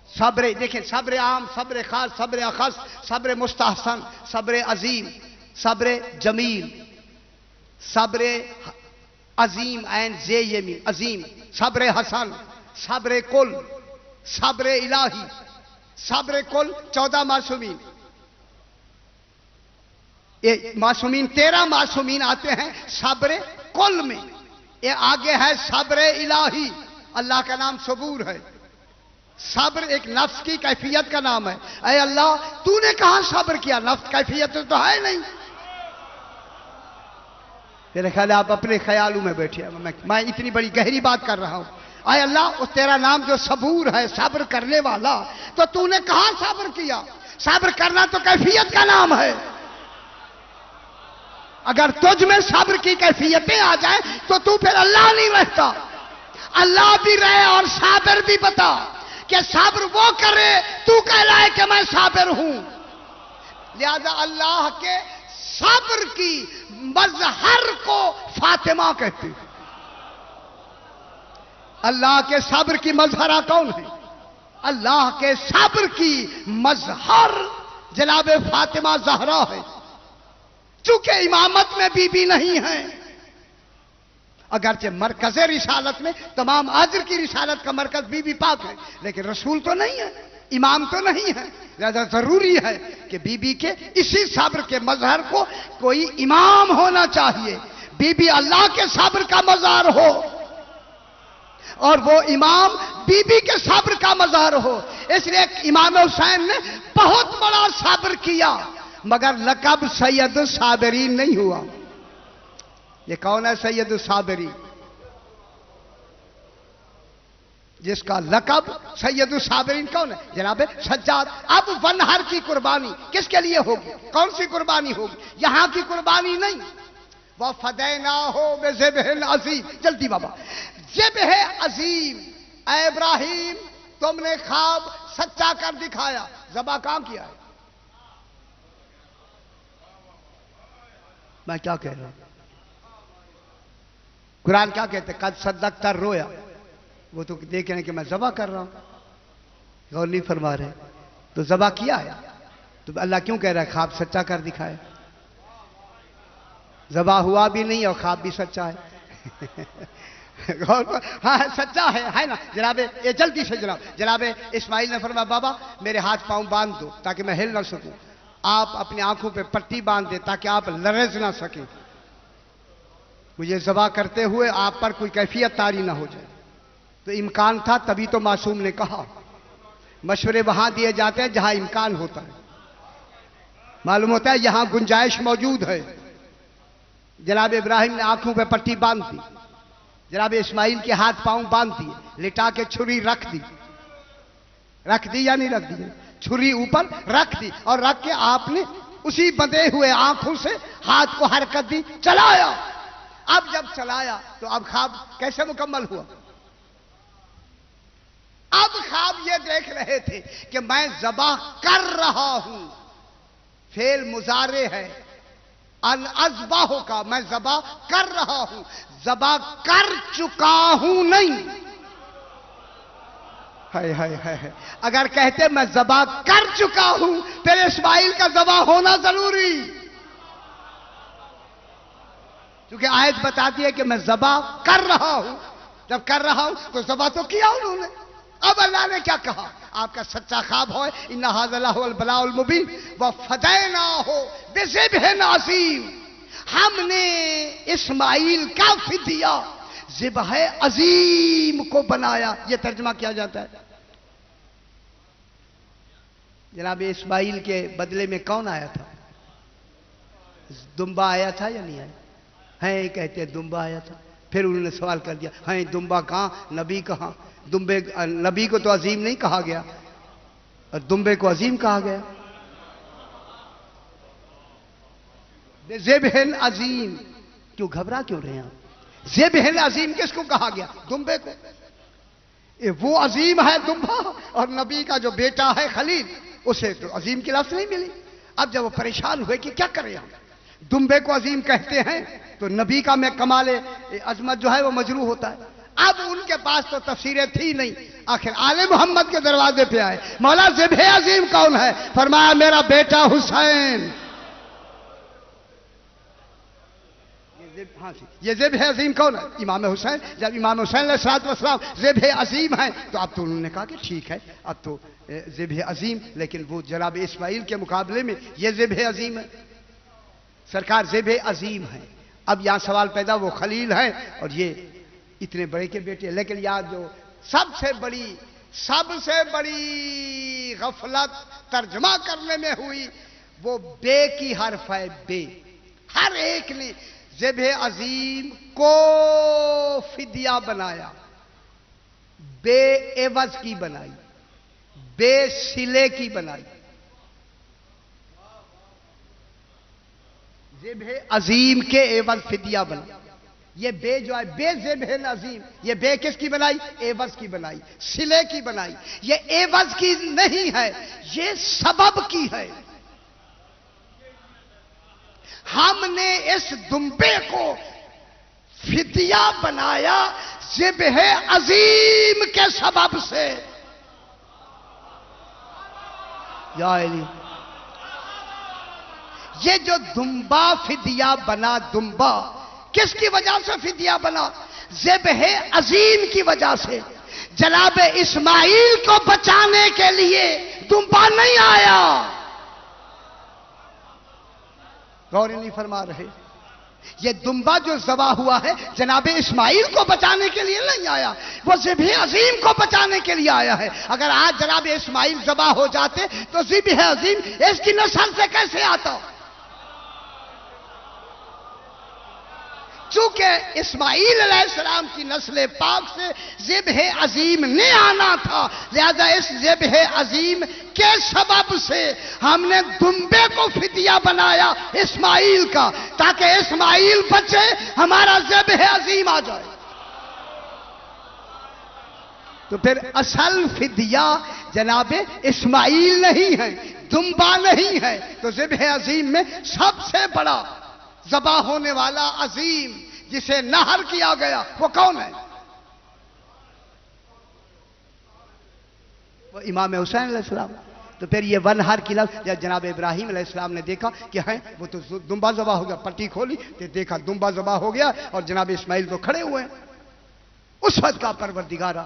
صبر دیکھیں، صبر عام، صبر خاص، صبر اخص، صبر مستحسن، صبر عظیم، صبر جمیل، صبر عظیم عین زے یمین عظیم، صبر حسن، صبر کل، صبر الہی. صبر کل 14 معصومین، یہ معصومین 13 معصومین آتے ہیں صبر کل میں. یہ آگے ہے صبر الہی، اللہ کا نام صبور ہے. صبر ایک نفس کی کیفیت کا نام ہے. اے اللہ تو نے کہاں صبر کیا؟ نفس کیفیت تو ہے نہیں. میرے خیال ہے آپ اپنے خیالوں میں بیٹھے ہیں، میں اتنی بڑی گہری بات کر رہا ہوں. اے اللہ اس تیرا نام جو صبور ہے، صبر کرنے والا، تو نے کہاں صبر کیا؟ صبر کرنا تو کیفیت کا نام ہے. اگر تجھ میں صبر کی کیفیتیں آ جائیں تو پھر اللہ نہیں رہتا. اللہ بھی رہے اور صابر بھی بتا کہ صبر وہ کرے تو کہلائے کہ میں صابر ہوں. لہذا اللہ کے صبر کی مظہر کو فاطمہ کہتے ہیں. اللہ کے صبر کی مظہرہ کون ہے؟ اللہ کے صبر کی مظہر جناب فاطمہ زہرا ہے. چونکہ امامت میں بی بی نہیں ہے، اگرچہ مرکز رسالت میں تمام اجر کی رسالت کا مرکز بی بی پاک ہے، لیکن رسول تو نہیں ہے، امام تو نہیں ہے. لہذا ضروری ہے کہ بی بی کے اسی صبر کے مظہر کو کوئی امام ہونا چاہیے. بی بی اللہ کے صبر کا مظہر ہو اور وہ امام بی بی کے صبر کا مظہر ہو. اس لیے امام حسین نے بہت بڑا صبر کیا، مگر لقب سید الصابرین نہیں ہوا. یہ کون ہے سید الصابرین؟ جس کا لقب سید الصابرین کون ہے؟ جناب سجاد. اب ونہر کی قربانی کس کے لیے ہوگی؟ کون سی قربانی ہوگی؟ یہاں کی قربانی نہیں. وَفَدَيْنَاهُ بِذِبْحٍ عَظِيمٍ. جلدی بابا. ذبح عظیم. اے ابراہیم تم نے خواب سچا کر دکھایا، ذبح کام کیا ہے. میں کیا کہہ رہا ہوں؟ قرآن کیا کہتے ہیں؟ قد صدقت الرؤیا. وہ تو دیکھ رہے ہیں کہ میں ذبح کر رہا ہوں، غور نہیں فرما رہے. تو ذبح کیا ہے تو اللہ کیوں کہہ رہا ہے خواب سچا کر دکھائے؟ ذبح ہوا بھی نہیں اور خواب بھی سچا ہے. ہاں سچا ہے نا جناب. یہ جلدی سے جناب اسماعیل نے فرمایا بابا میرے ہاتھ پاؤں باندھ دو تاکہ میں ہل نہ سکوں. آپ اپنی آنکھوں پہ پٹی باندھ دیں تاکہ آپ لرز نہ سکیں، مجھے ذبح کرتے ہوئے آپ پر کوئی کیفیت طاری نہ ہو جائے۔ تو امکان تھا، تبھی تو معصوم نے کہا۔ مشورے وہاں دیے جاتے ہیں جہاں امکان ہوتا ہے، معلوم ہوتا ہے یہاں گنجائش موجود ہے۔ جناب ابراہیم نے آنکھوں پہ پٹی باندھ دی، جناب اسماعیل کے ہاتھ پاؤں باندھ دیے، لٹا کے چھری رکھ دی یا نہیں رکھ دی؟ چھری اوپر رکھ دی، اور رکھ کے آپ نے اسی بندے ہوئے آنکھوں سے ہاتھ کو حرکت دی، چلایا۔ اب جب چلایا تو اب خواب کیسے مکمل ہوا؟ اب خواب یہ دیکھ رہے تھے کہ میں ذبح کر رہا ہوں، فعل مضارع ہے، ان اذبح کا، میں ذبح کر رہا ہوں، ذبح کر چکا ہوں نہیں۔ ہائے ہائے ہائے، اگر کہتے میں ذبح کر چکا ہوں پھر اسماعیل کا ذبح ہونا ضروری، کیونکہ آیت بتاتی ہے کہ میں ذبح کر رہا ہوں۔ جب کر رہا ہوں تو ذبح تو کیا انہوں نے۔ اب اللہ نے کیا کہا؟ آپ کا سچا خواب ہو، ان ھذا لہو البلاء المبین وفدیناہ بذبح عظیم، ہم نے اسماعیل کا فدیہ ذبح عظیم کو بنایا۔ یہ ترجمہ کیا جاتا ہے۔ جناب اسماعیل کے بدلے میں کون آیا تھا؟ دمبا آیا تھا یا نہیں آیا؟ ہیں کہتے ہیں دمبا آیا تھا۔ پھر انہوں نے سوال کر دیا، ہیں دمبا کہاں، نبی کہاں؟ نبی کو تو عظیم نہیں کہا گیا اور دمبے کو عظیم کہا گیا۔ ذبح عظیم، کیوں گھبرا کیوں رہے ہیں آپ؟ ذبح عظیم کس کو کہا گیا؟ دمبے کو۔ وہ عظیم ہے دمبا، اور نبی کا جو بیٹا ہے خلیل، اسے تو عظیم کی لفظ نہیں ملی۔ اب جب وہ پریشان ہوئے کہ کیا کریں ہم، دمبے کو عظیم کہتے ہیں تو نبی کا میں کمال عظمت جو ہے وہ مجروح ہوتا ہے۔ اب ان کے پاس تو تفسیریں تھی نہیں، آخر آل محمد کے دروازے پہ آئے، مولا ذبح عظیم کون ہے؟ فرمایا میرا بیٹا حسین۔ یہ ذبح عظیم کون ہے؟ امام حسین۔ جب امام حسین علیہ السلام ذبح عظیم ہیں تو اب تو انہوں نے کہا کہ ٹھیک ہے، اب تو ذبح عظیم، لیکن وہ جناب اسماعیل کے مقابلے میں یہ ذبح عظیم ہے، سرکار ذبح عظیم ہے۔ اب یہاں سوال پیدا، وہ خلیل ہیں اور یہ اتنے بڑے کے بیٹے، لیکن یہاں جو سب سے بڑی غفلت ترجمہ کرنے میں ہوئی وہ بے کی حرف ہے، بے۔ ہر ایک نے ذبح عظیم کو فدیہ بنایا، بے عوض کی بنائی، بے سلے کی بنائی۔ ذبح عظیم کے عوض فدیہ بنا۔ یہ بے جو ہے بے ذبح عظیم، یہ بے کس کی بنائی؟ عوض کی بنائی، سلے کی بنائی۔ یہ عوض کی نہیں ہے، یہ سبب کی ہے۔ ہم نے اس دمبے کو فدیہ بنایا ذبح عظیم کے سبب سے۔ یا علی، یہ جو دمبا فدیہ بنا، دمبا کس کی وجہ سے فدیہ بنا؟ ذبح عظیم کی وجہ سے۔ جناب اسماعیل کو بچانے کے لیے دمبا نہیں آیا، غور نہیں فرما رہے۔ یہ دمبا جو ذبح ہوا ہے جناب اسماعیل کو بچانے کے لیے نہیں آیا، وہ ذبح عظیم کو بچانے کے لیے آیا ہے۔ اگر آج جناب اسماعیل ذبح ہو جاتے تو ذبح عظیم اس کی نسل سے کیسے آتا؟ چونکہ اسماعیل علیہ السلام کی نسل پاک سے ذبح عظیم نے آنا تھا، لہذا اس ذبح عظیم کے سبب سے ہم نے دمبے کو فدیہ بنایا اسماعیل کا، تاکہ اسماعیل بچے، ہمارا ذبح عظیم آ جائے۔ تو پھر اصل فدیہ جناب اسماعیل نہیں ہے، دمبا نہیں ہے، تو ذبح عظیم میں سب سے بڑا ذبح ہونے والا عظیم جسے نہر کیا گیا وہ کون ہے؟ وہ امام حسین علیہ السلام۔ تو پھر یہ ونہر کی لفظ جب جناب ابراہیم علیہ السلام نے دیکھا کہ ہیں وہ تو دمبا ذبح ہو گیا، پٹی کھولی تو دیکھا دمبا ذبح ہو گیا اور جناب اسماعیل تو کھڑے ہوئے ہیں۔ اس وقت کا پروردگارہ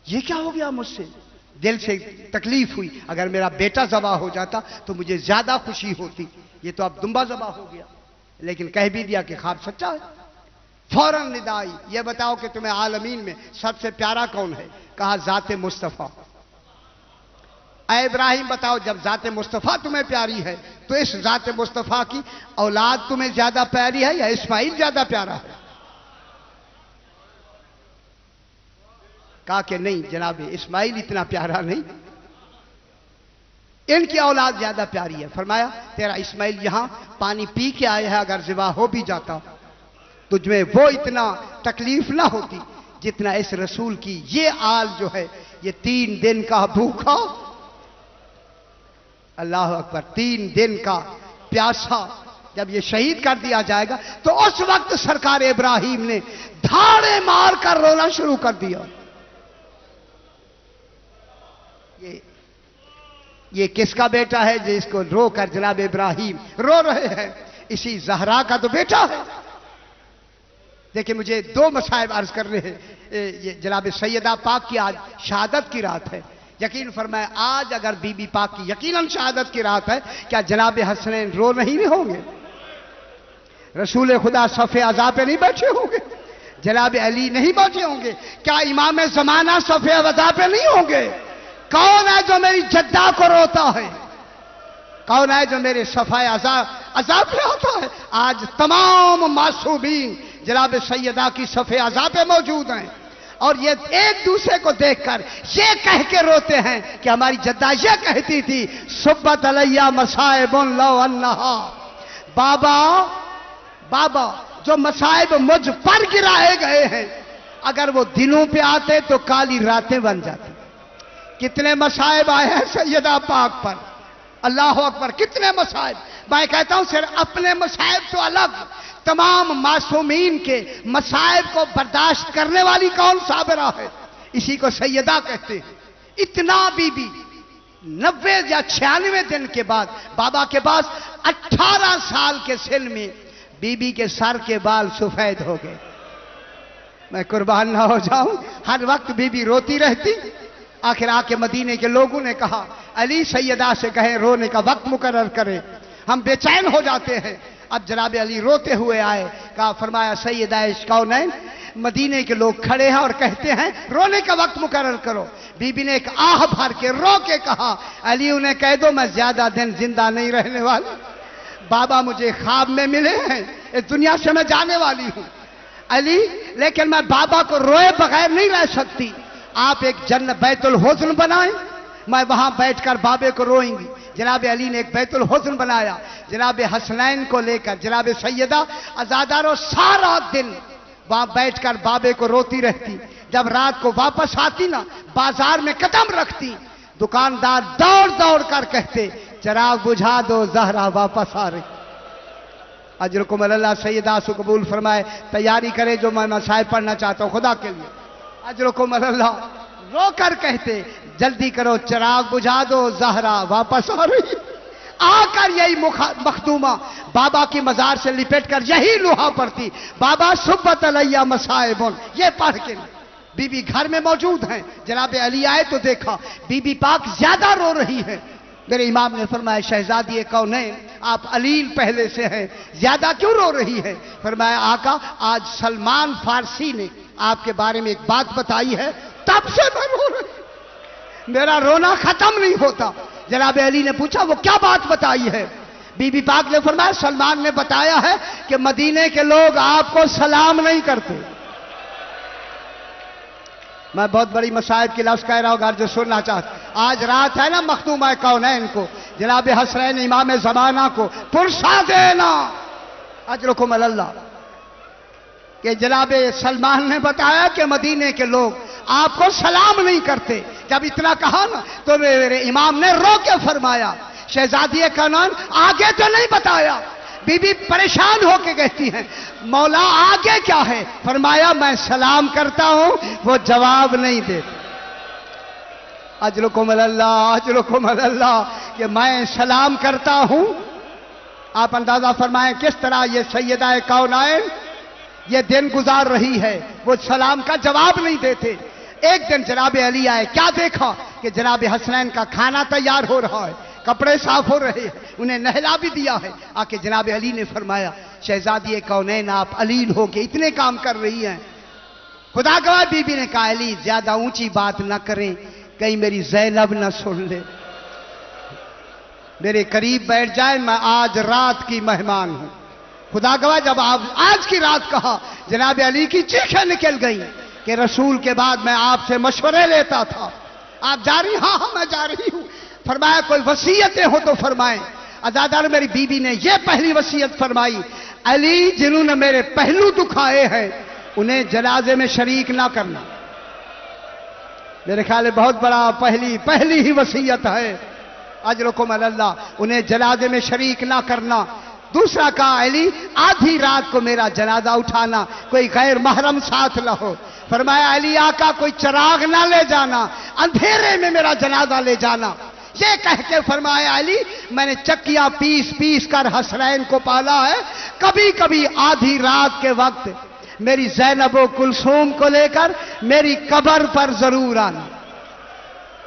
یہ کیا ہو گیا مجھ سے؟ دل سے تکلیف ہوئی، اگر میرا بیٹا ذبح ہو جاتا تو مجھے زیادہ خوشی ہوتی، یہ تو اب دمبا ذبح ہو گیا، لیکن کہہ بھی دیا کہ خواب سچا ہے۔ فوراً ندا آئی، یہ بتاؤ کہ تمہیں عالمین میں سب سے پیارا کون ہے؟ کہا ذات مصطفیٰ۔ اے ابراہیم بتاؤ، جب ذات مصطفیٰ تمہیں پیاری ہے تو اس ذات مصطفیٰ کی اولاد تمہیں زیادہ پیاری ہے یا اسماعیل زیادہ پیارا ہے؟ کہا کہ نہیں جناب، اسماعیل اتنا پیارا نہیں، ان کی اولاد زیادہ پیاری ہے۔ فرمایا تیرا اسماعیل یہاں پانی پی کے آیا ہے، اگر ذبح ہو بھی جاتا تجھ میں وہ اتنا تکلیف نہ ہوتی جتنا اس رسول کی یہ آل جو ہے، یہ 3 دن کا بھوکا، اللہ اکبر، 3 دن کا پیاسا، جب یہ شہید کر دیا جائے گا تو اس وقت سرکار ابراہیم نے دھاڑے مار کر رونا شروع کر دیا۔ یہ کس کا بیٹا ہے جس کو رو کر جناب ابراہیم رو رہے ہیں؟ اسی زہرا کا تو بیٹا ہے۔ دیکھیں مجھے 2 مصائب عرض کرنے ہیں۔ یہ جناب سیدہ پاک کی آج شہادت کی رات ہے، یقین فرمائے آج اگر بی بی پاک کی یقیناً شہادت کی رات ہے، کیا جناب حسنین رو نہیں ہوں گے؟ رسول خدا صف عزا پہ نہیں بیٹھے ہوں گے؟ جناب علی نہیں بیٹھے ہوں گے؟ کیا امام زمانہ صف عزا پہ نہیں ہوں گے؟ کون ہے جو میری جدہ کو روتا ہے؟ کون ہے جو میرے صفائے عذاب پہ ہوتا ہے؟ آج تمام معصومین جناب سیدہ کی صفحے عذاب پہ موجود ہیں، اور یہ ایک دوسرے کو دیکھ کر یہ کہہ کے روتے ہیں کہ ہماری جدہ یہ کہتی تھی صبت علیہ مصائب لو انہا، بابا جو مصائب مجھ پر گرائے گئے ہیں اگر وہ دنوں پہ آتے تو کالی راتیں بن جاتی۔ کتنے مصائب آئے ہیں سیدہ پاک پر، اللہ اکبر، کتنے مصائب۔ میں کہتا ہوں صرف اپنے مصائب تو الگ، تمام معصومین کے مصائب کو برداشت کرنے والی کون صابرہ ہے؟ اسی کو سیدہ کہتے ہیں۔ اتنا بی بی 90 یا 96 دن کے بعد بابا کے پاس 18 سال کے سن میں بی بی کے سر کے بال سفید ہو گئے۔ میں قربان نہ ہو جاؤں، ہر وقت بی بی روتی رہتی۔ آخر آ کے مدینے کے لوگوں نے کہا علی سیدہ سے کہیں رونے کا وقت مقرر کرے، ہم بے چین ہو جاتے ہیں۔ اب جناب علی روتے ہوئے آئے، کہا فرمایا سیدہ کونین، مدینے کے لوگ کھڑے ہیں اور کہتے ہیں رونے کا وقت مقرر کرو۔ بی بی نے ایک آہ بھر کے رو کے کہا علی انہیں کہہ دو میں زیادہ دن زندہ نہیں رہنے والی، بابا مجھے خواب میں ملے ہیں، اس دنیا سے میں جانے والی ہوں علی، لیکن میں بابا کو روئے بغیر نہیں رہ سکتی، آپ ایک بیت الحزن بنائیں، میں وہاں بیٹھ کر بابے کو روئیں گی۔ جناب علی نے ایک بیت الحزن بنایا، جناب حسنین کو لے کر جناب سیدہ عزادارو سارا دن وہاں بیٹھ کر بابے کو روتی رہتی۔ جب رات کو واپس آتی نا، بازار میں قدم رکھتی، دکاندار دوڑ دوڑ کر کہتے چراغ بجھا دو زہرا واپس آ رہی۔ اجرکم اللہ، سیدہ سے قبول فرمائے، تیاری کرے جو میں مصائب پڑھنا چاہتا ہوں خدا کے لیے۔ اجرکم اللہ رو کر کہتے جلدی کرو چراغ بجھا دو زہرا واپس آ رہی۔ آ کر یہی مخدومہ بابا کی مزار سے لپٹ کر یہی لوہا پڑتی، بابا صبت علیہ مصائب، یہ پڑھ کے بی بی گھر میں موجود ہیں۔ جناب علی آئے تو دیکھا بی بی پاک زیادہ رو رہی ہے۔ میرے امام نے فرمایا شہزادی کونین آپ علیل پہلے سے ہیں، زیادہ کیوں رو رہی ہے؟ فرمایا آقا آج سلمان فارسی نے آپ کے بارے میں ایک بات بتائی ہے، تب سے میں رو رہی ہوں، میرا رونا ختم نہیں ہوتا۔ جناب علی نے پوچھا وہ کیا بات بتائی ہے؟ بی بی پاک نے فرمایا سلمان نے بتایا ہے کہ مدینے کے لوگ آپ کو سلام نہیں کرتے۔ میں بہت بڑی مصائب کی لفظ کہہ رہا ہوں، اگر جو سننا چاہتے آج رات ہے نا مخدومہ کونین کو، جناب حسنین امام زمانہ کو پرسا دینا اجرکم اللہ کہ جناب سلمان نے بتایا کہ مدینے کے لوگ آپ کو سلام نہیں کرتے۔ جب اتنا کہا نا تو میرے امام نے رو کے فرمایا شہزادی کونین آگے تو نہیں بتایا۔ بی بی پریشان ہو کے کہتی ہیں مولا آگے کیا ہے؟ فرمایا میں سلام کرتا ہوں وہ جواب نہیں دیتے۔ اجرکم اللہ، اجرکم اللہ کہ میں سلام کرتا ہوں۔ آپ اندازہ فرمائیں کس طرح یہ سیدہ کونین یہ دن گزار رہی ہے، وہ سلام کا جواب نہیں دیتے۔ ایک دن جناب علی آئے، کیا دیکھا کہ جناب حسنین کا کھانا تیار ہو رہا ہے، کپڑے صاف ہو رہے ہیں، انہیں نہلا بھی دیا ہے۔ آکے جناب علی نے فرمایا شہزادی کونین آپ علیل ہو کے اتنے کام کر رہی ہیں۔ خدا گواہ بی بی نے کہا علی زیادہ اونچی بات نہ کریں، کہیں میری زینب نہ سن لے، میرے قریب بیٹھ جائے، میں آج رات کی مہمان ہوں۔ خدا گواہ جب آپ آج کی رات کہا جناب علی کی چیخیں نکل گئیں کہ رسول کے بعد میں آپ سے مشورے لیتا تھا، آپ جا رہی؟ ہاں ہاں میں جا رہی ہوں۔ فرمایا کوئی وصیتیں ہو تو فرمائیں۔ عزادار میری بی بی نے یہ پہلی وصیت فرمائی، علی جنہوں نے میرے پہلو دکھائے ہیں انہیں جنازے میں شریک نہ کرنا۔ میرے خیال ہے بہت بڑا پہلی ہی وصیت ہے، اجرکم اللہ، انہیں جنازے میں شریک نہ کرنا۔ دوسرا کہا علی آدھی رات کو میرا جنازہ اٹھانا، کوئی غیر محرم ساتھ نہ ہو۔ فرمایا علی آقا کوئی چراغ نہ لے جانا، اندھیرے میں میرا جنازہ لے جانا۔ یہ کہہ کے فرمایا علی میں نے چکیاں پیس کر حسنین کو پالا ہے، کبھی کبھی آدھی رات کے وقت میری زینب و کلثوم کو لے کر میری قبر پر ضرور آنا۔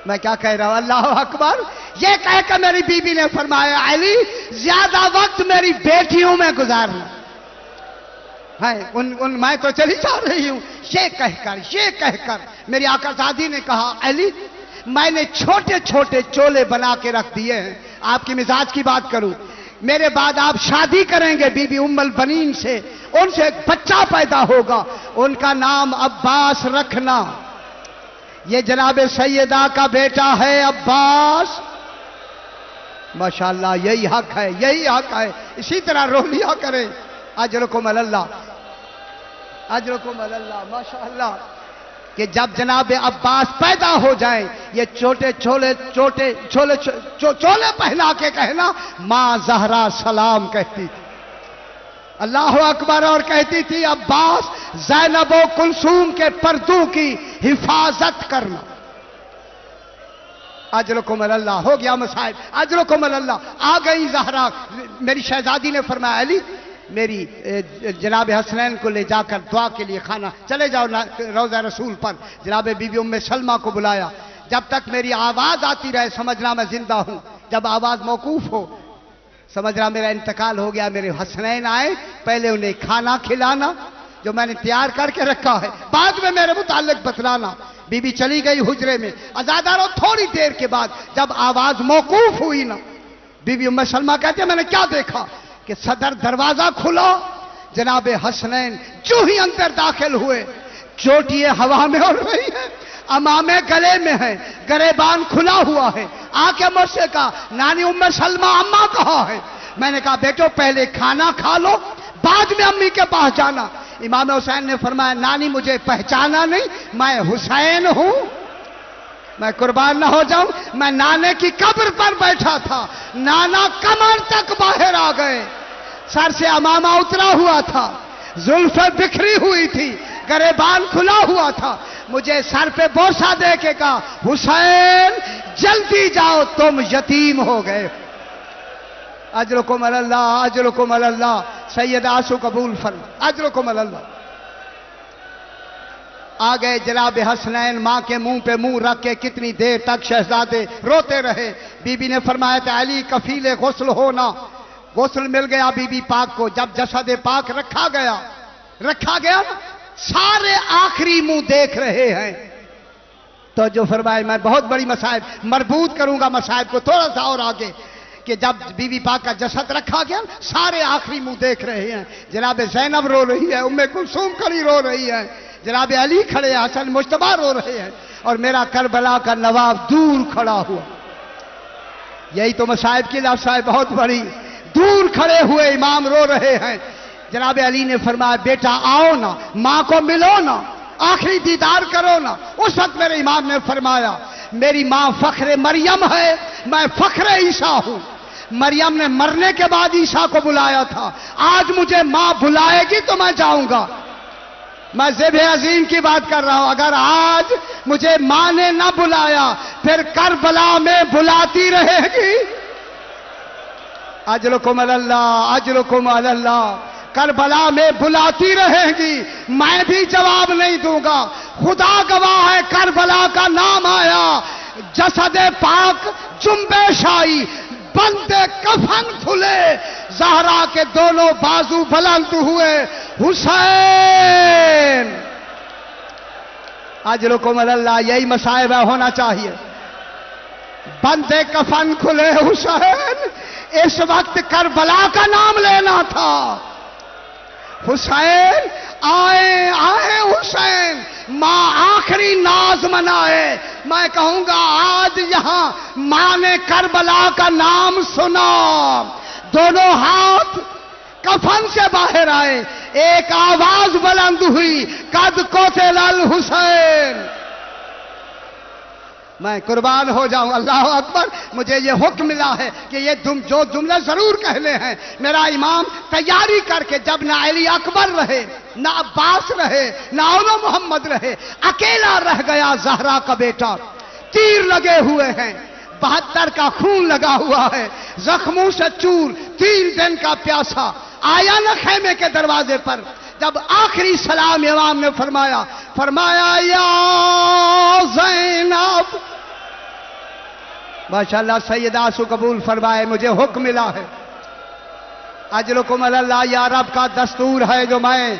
میں کیا کہہ رہا ہوں، اللہ اکبر۔ یہ کہہ کے میری بی بی نے فرمایا علی زیادہ وقت میری بیٹیوں میں گزارنا ہے، میں تو چلی جا رہی ہوں۔ یہ کہہ کر میری آقا زادی نے کہا علی میں نے چھوٹے چھوٹے چولے بنا کے رکھ دیے ہیں، آپ کی مزاج کی بات کروں، میرے بعد آپ شادی کریں گے بی بی ام البنین سے، ان سے ایک بچہ پیدا ہوگا، ان کا نام عباس رکھنا۔ یہ جناب سیدہ کا بیٹا ہے عباس۔ ماشاءاللہ یہی حق ہے، اسی طرح رو لیا کریں۔ اجرکم اللہ ماشاءاللہ، کہ جب جناب عباس پیدا ہو جائیں یہ چھوٹے چولے پہنا کے کہنا ماں زہرا سلام کہتی تھی، اللہ اکبر، اور کہتی تھی عباس زینب و کلثوم کے پردوں کی حفاظت کرنا۔ اجرکم اللہ، ہو گیا مصائب، اجرکم اللہ۔ آ گئی زہرا، میری شہزادی نے فرمایا علی میری جناب حسنین کو لے جا کر دعا کے لیے کھانا، چلے جاؤ روضہ رسول پر۔ جناب بی بی ام سلمہ کو بلایا، جب تک میری آواز آتی رہے سمجھنا میں زندہ ہوں، جب آواز موقوف ہو سمجھنا میرا انتقال ہو گیا۔ میرے حسنین آئے، پہلے انہیں کھانا کھلانا جو میں نے تیار کر کے رکھا ہے، بعد میں میرے متعلق بتلانا۔ بی بی چلی گئی حجرے میں، عزاداروں تھوڑی دیر کے بعد جب آواز موقوف ہوئی نا، بی بی ام سلمہ کہتے ہیں میں نے کیا دیکھا کہ صدر دروازہ کھلا، جناب حسنین جو ہی اندر داخل ہوئے، چوٹیے ہوا میں اڑ رہی ہیں، امامے گلے میں ہیں، گریبان کھلا ہوا ہے۔ آ کے مجھ سے کہا نانی ام سلمہ اماں کہاں ہے؟ میں نے کہا بیٹو پہلے کھانا کھا لو بعد میں امی کے پاس جانا۔ امام حسین نے فرمایا نانی مجھے پہچانا نہیں، میں حسین ہوں، میں قربان نہ ہو جاؤں، میں نانے کی قبر پر بیٹھا تھا، نانا کمر تک باہر آ گئے، سر سے امامہ اترا ہوا تھا، زلفیں بکھری ہوئی تھی، گریبان کھلا ہوا تھا، مجھے سر پہ بوسہ دے کے کہا حسین جلدی جاؤ تم یتیم ہو گئے۔ اجرکم اللہ، سید آنسو قبول فرما، اجرکم اللہ۔ آ گئے جناب حسنین، ماں کے منہ پہ منہ رکھ کے کتنی دیر تک شہزادے روتے رہے۔ بی بی نے فرمایا تھا علی کفیل غسل ہونا، غسل مل گیا بی بی پاک کو۔ جب جسد پاک رکھا گیا سارے آخری منہ دیکھ رہے ہیں، تو جو فرمایا میں بہت بڑی مصائب مربوط کروں گا مصائب کو تھوڑا سا اور آگے، کہ جب بی بی پاک کا جسد رکھا گیا سارے آخری منہ دیکھ رہے ہیں۔ جناب زینب رو رہی ہے، ام کلثوم کھڑی رو رہی ہے، جناب علی کھڑے ہیں، حسن مجتبیٰ رو رہے ہیں، اور میرا کربلا کا نواب دور کھڑا ہوا۔ یہی تو مصائب کی لفظ ہے بہت بڑی، دور کھڑے ہوئے امام رو رہے ہیں۔ جناب علی نے فرمایا بیٹا آؤ نا، ماں کو ملو نا، آخری دیدار کرو نا۔ اس وقت میرے امام نے فرمایا میری ماں فخر مریم ہے، میں فخر عیسیٰ ہوں۔ مریم نے مرنے کے بعد عیسیٰ کو بلایا تھا، آج مجھے ماں بلائے گی تو میں جاؤں گا۔ میں ذبح عظیم کی بات کر رہا ہوں، اگر آج مجھے ماں نے نہ بلایا پھر کربلا میں بلاتی رہے گی۔ اجرکم اللہ، کربلا میں بلاتی رہے گی، میں بھی جواب نہیں دوں گا۔ خدا گواہ ہے کربلا کا نام آیا، جسد پاک جنبش آئی، بندے کفن کھلے، زہرا کے دونوں بازو بلند ہوئے، حسین اجرکم اللہ، یہی مصائب ہونا چاہیے۔ بندے کفن کھلے حسین، اس وقت کربلا کا نام لینا تھا۔ حسین آئے آئے حسین، ماں آخری ناز منائے۔ میں کہوں گا آج یہاں ماں نے کربلا کا نام سنا، دونوں ہاتھ کفن سے باہر آئے، ایک آواز بلند ہوئی، قد قتل الحسین۔ میں قربان ہو جاؤں، اللہ اکبر۔ مجھے یہ حکم ملا ہے کہ یہ جو جملے ضرور کہنے ہیں۔ میرا امام تیاری کر کے، جب نہ علی اکبر رہے، نہ عباس رہے، نہ اولو محمد رہے، اکیلا رہ گیا زہرا کا بیٹا، تیر لگے ہوئے ہیں، 72 کا خون لگا ہوا ہے، زخموں سے چور، 3 دن کا پیاسا، آیا نہ خیمے کے دروازے پر۔ جب آخری سلام امام نے فرمایا یا زینب، ماشاءاللہ سیدہ سو قبول فرمائے، مجھے حکم ملا ہے، اجرکم اللہ، یا رب کا دستور ہے جو میں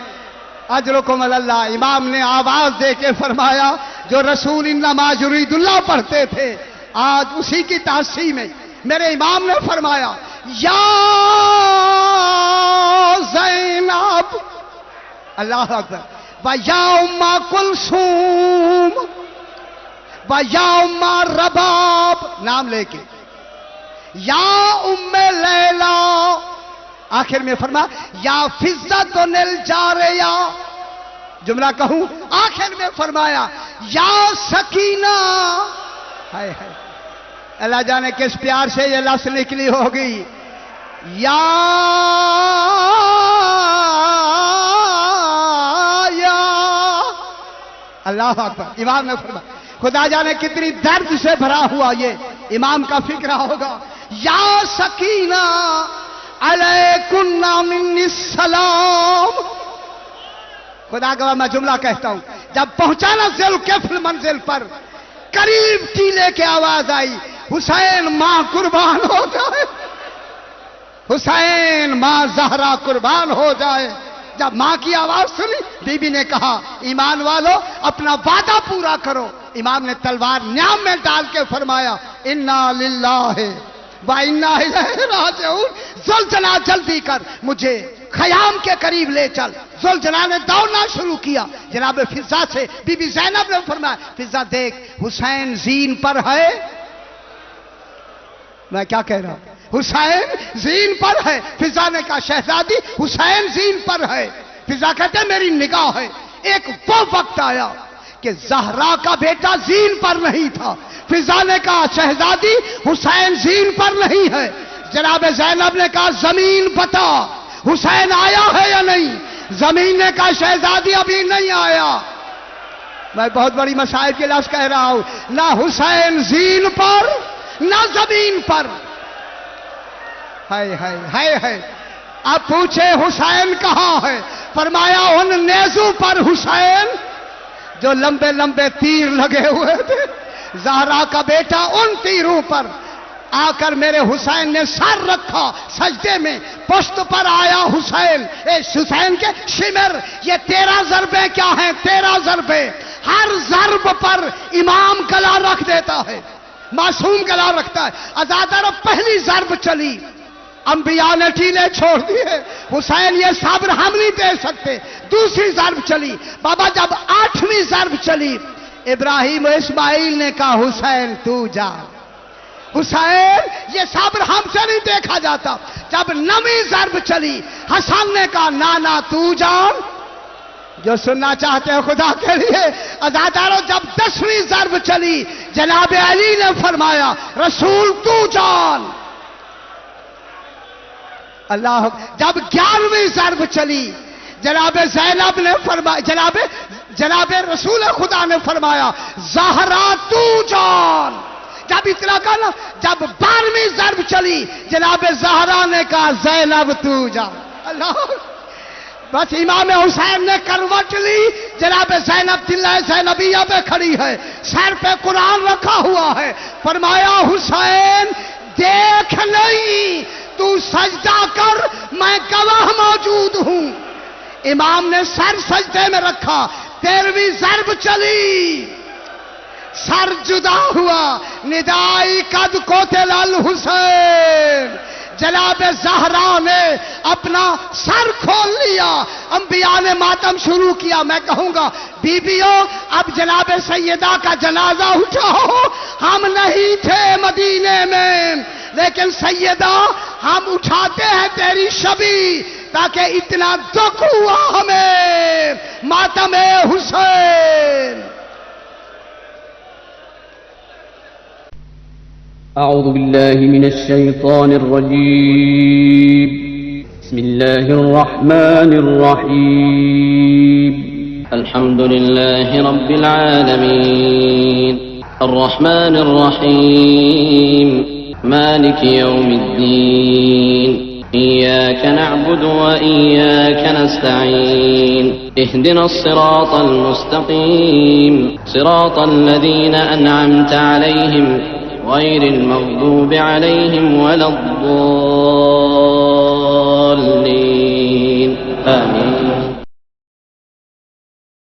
اجرکم اللہ۔ امام نے آواز دے کے فرمایا، جو رسول انما یرید اللہ پڑھتے تھے، آج اسی کی تاثیر میں میرے امام نے فرمایا یا زینب، اللہ اکبر، وَيَا أُمَّ كُلْثُومَ وَيَا أُمَّ رَبَاب، نام لے کے، یا ام لیلا، آخر میں فرمایا یا فضۃ الجاریہ، جملہ کہوں، آخر میں فرمایا یا سکینہ۔ ہائے ہائے، اللہ جانے کس پیار سے یہ لفظ نکلی ہوگی، یا اللہ اکبر۔ امام نے فرمایا، خدا جانے کتنی درد سے بھرا ہوا یہ امام کا فکر ہوگا، یا سکینہ علیکن منی السلام۔ خدا گواہ میں جملہ کہتا ہوں، جب پہنچانا ذوالکفل منزل پر، قریب ٹیلے کی آواز آئی، حسین ماں قربان ہو جائے، حسین ماں زہرا قربان ہو جائے۔ جب ماں کی آواز سنی، بی بی نے کہا ایمان والو اپنا وعدہ پورا کرو۔ امام نے تلوار نیام میں ڈال کے فرمایا انا للہ و انا الیہ راجعون، زلجنا جلدی کر مجھے خیام کے قریب لے چل۔ زلجنا نے دوڑنا شروع کیا جناب فضا سے، بی بی زینب نے فرمایا فضا دیکھ حسین زین پر ہے۔ میں کیا کہہ رہا ہوں، حسین زین پر ہے۔ فضا نے کہا شہزادی حسین زین پر ہے۔ فضا کہتے میری نگاہ ہے، ایک وہ وقت آیا کہ زہرا کا بیٹا زین پر نہیں تھا۔ فضا نے کہا شہزادی حسین زین پر نہیں ہے۔ جناب زینب نے کہا زمین بتا حسین آیا ہے یا نہیں؟ زمین نے کہا شہزادی ابھی نہیں آیا۔ میں بہت بڑی مسائل کے لفظ کہہ رہا ہوں، نہ حسین زین پر نہ زمین پر۔ ہائے ہائے ہائے ہائے، اب پوچھے حسین کہاں ہے؟ فرمایا ان نیزوں پر حسین جو لمبے لمبے تیر لگے ہوئے تھے، زہرا کا بیٹا ان تیروں پر آ کر میرے حسین نے سر رکھا سجدے میں، پشت پر آیا حسین، حسین کے شمر، یہ 13 ضربیں کیا ہیں؟ 13 ضربیں، ہر ضرب پر امام گلا رکھ دیتا ہے، معصوم گلا رکھتا ہے۔ ازادارو پہلی ضرب چلی، انبیاء نے ٹیلے چھوڑ دیے، حسین یہ صبر ہم نہیں دے سکتے۔ دوسری ضرب چلی، بابا جب 8ویں ضرب چلی، ابراہیم و اسماعیل نے کہا حسین تو جا۔ حسین یہ صبر ہم سے نہیں دیکھا جاتا۔ جب 9ویں ضرب چلی، حسن نے کہا نانا تو جان۔ جو سننا چاہتے ہیں خدا کے لیے عزادارو، جب 10ویں ضرب چلی، جناب علی نے فرمایا رسول تو جان۔ اللہ، جب 11ویں ضرب چلی، جناب زینب نے فرمایا، جناب رسول خدا نے فرمایا زہرا تو جان۔ جب اتنا کہا نا، جب 12ویں ضرب چلی، جناب زہرا نے کہا زینب تو جان۔ اللہ، بس امام حسین نے کروٹ لی، جناب زینب دلہ زینبیہ پہ کھڑی ہے، سر پہ قرآن رکھا ہوا ہے، فرمایا حسین دیکھ نہیں تو سجدہ کر، میں گواہ موجود ہوں۔ امام نے سر سجدے میں رکھا، 13ویں ضرب چلی، سر جدا ہوا، ندائی قد قتل الحسین، جناب زہرا نے اپنا سر کھول لیا، انبیاء نے ماتم شروع کیا۔ میں کہوں گا بیبیوں اب جناب سیدہ کا جنازہ اٹھاؤ، ہم نہیں تھے مدینے میں لیکن سیدہ ہم اٹھاتے ہیں تیری شبی، تاکہ اتنا دکھ ہوا ہمیں ماتم حسین۔ أعوذ بالله من الشيطان الرجيم. بسم الله الرحمن الرحيم. الحمد لله رب العالمين الرحمن الرحيم مالك يوم الدين إياك نعبد وإياك نستعين اهدنا الصراط المستقيم صراط الذين أنعمت عليهم غير المغضوب عليهم ولا الضالين آمين.